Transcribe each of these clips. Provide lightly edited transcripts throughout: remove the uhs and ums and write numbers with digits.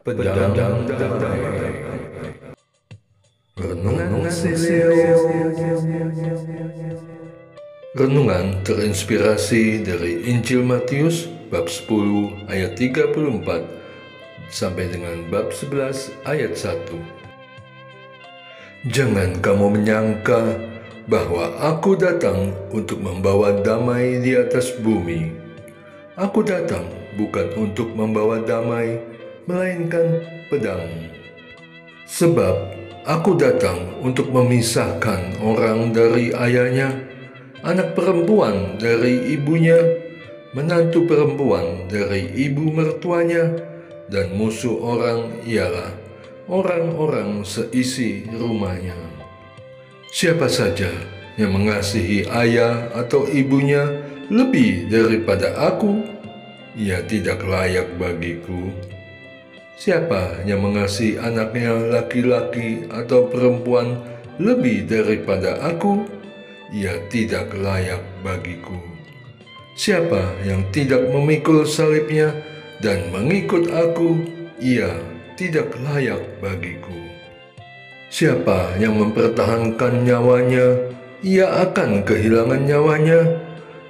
Pedang Damai. Renungan Sileo. Renungan terinspirasi dari Injil Matius bab 10 ayat 34 sampai dengan bab 11 ayat 1. Jangan kamu menyangka bahwa aku datang untuk membawa damai di atas bumi. Aku datang bukan untuk membawa damai, melainkan pedang. Sebab aku datang untuk memisahkan orang dari ayahnya, anak perempuan dari ibunya, menantu perempuan dari ibu mertuanya, dan musuh orang ialah orang-orang seisi rumahnya. Siapa saja yang mengasihi ayah atau ibunya lebih daripada aku, ia tidak layak bagiku. Siapa yang mengasihi anaknya laki-laki atau perempuan lebih daripada aku, ia tidak layak bagiku. Siapa yang tidak memikul salibnya dan mengikut aku, ia tidak layak bagiku. Siapa yang mempertahankan nyawanya, ia akan kehilangan nyawanya.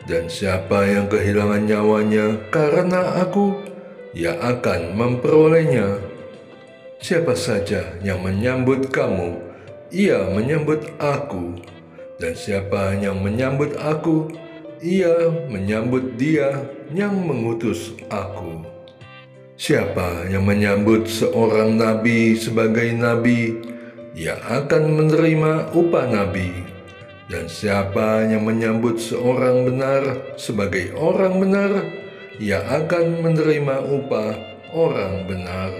Dan siapa yang kehilangan nyawanya karena aku, ia akan memperolehnya. Siapa saja yang menyambut kamu, ia menyambut aku. Dan siapa yang menyambut aku, ia menyambut Dia yang mengutus aku. Siapa yang menyambut seorang nabi sebagai nabi, ia akan menerima upah nabi. Dan siapa yang menyambut seorang benar sebagai orang benar, ia akan menerima upah orang benar.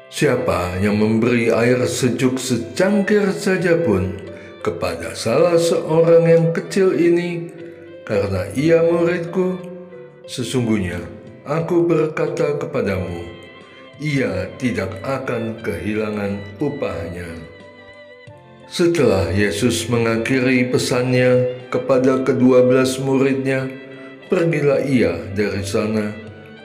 Siapa yang memberi air sejuk secangkir saja pun kepada salah seorang yang kecil ini, karena ia muridku, sesungguhnya aku berkata kepadamu, ia tidak akan kehilangan upahnya. Setelah Yesus mengakhiri pesannya kepada ke-12 muridnya, pergilah ia dari sana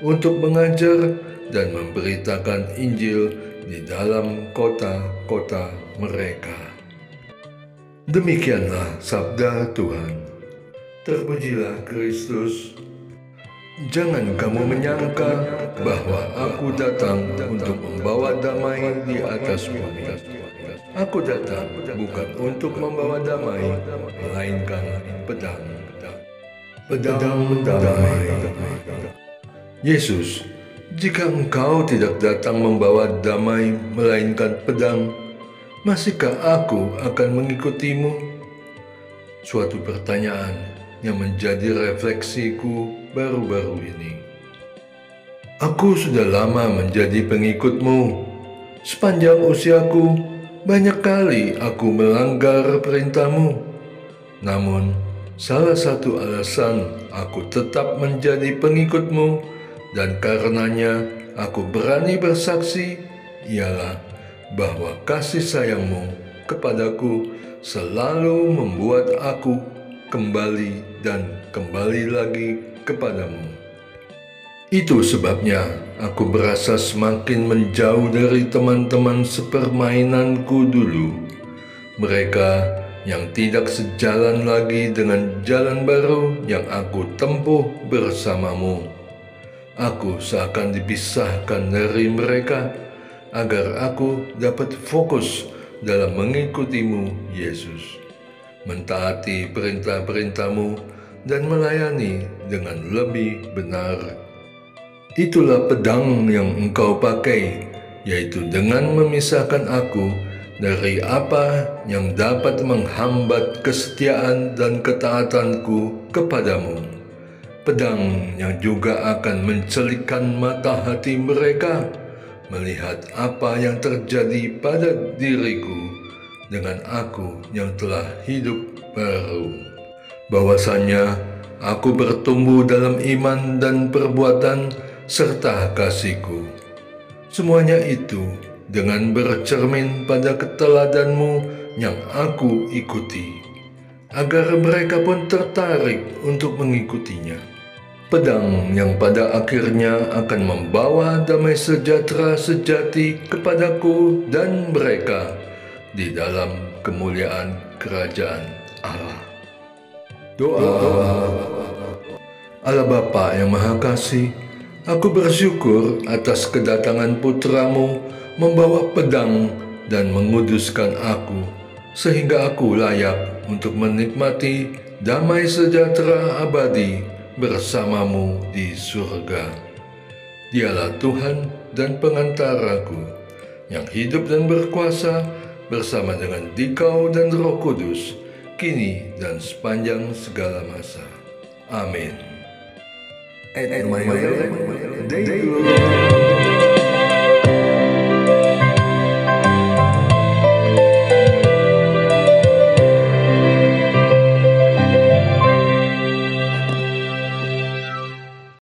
untuk mengajar dan memberitakan Injil di dalam kota-kota mereka. Demikianlah sabda Tuhan. Terpujilah Kristus. Jangan kamu menyangka bahwa aku datang untuk membawa damai di atas bumi. Aku datang bukan untuk membawa damai, melainkan pedang. Pedang damai. Yesus, jika engkau tidak datang membawa damai, melainkan pedang, masihkah aku akan mengikutimu? Suatu pertanyaan yang menjadi refleksiku baru-baru ini. Aku sudah lama menjadi pengikutmu. Sepanjang usiaku, banyak kali aku melanggar perintahmu. Namun, salah satu alasan aku tetap menjadi pengikutmu dan karenanya aku berani bersaksi ialah bahwa kasih sayangmu kepadaku selalu membuat aku kembali dan kembali lagi kepadamu. Itu sebabnya aku berasa semakin menjauh dari teman-teman sepermainanku dulu. Mereka yang tidak sejalan lagi dengan jalan baru yang aku tempuh bersamamu. Aku seakan dipisahkan dari mereka agar aku dapat fokus dalam mengikutimu, Yesus, mentaati perintah-perintahmu dan melayani dengan lebih benar. Itulah pedang yang engkau pakai, yaitu dengan memisahkan aku dari apa yang dapat menghambat kesetiaan dan ketaatanku kepadamu. Pedang yang juga akan mencelikkan mata hati mereka, melihat apa yang terjadi pada diriku dengan aku yang telah hidup baru. Bahwasanya aku bertumbuh dalam iman dan perbuatan serta kasihku. Semuanya itu dengan bercermin pada keteladanmu yang aku ikuti, agar mereka pun tertarik untuk mengikutinya. pedang yang pada akhirnya akan membawa damai sejahtera sejati kepadaku dan mereka di dalam kemuliaan kerajaan Allah. Doa. Allah Bapa yang Maha Kasih, aku bersyukur atas kedatangan putramu membawa pedang dan menguduskan aku, sehingga aku layak untuk menikmati damai sejahtera abadi bersamamu di surga. Dialah Tuhan dan pengantaraku, yang hidup dan berkuasa bersama dengan Dikau dan Roh Kudus, kini dan sepanjang segala masa. Amin.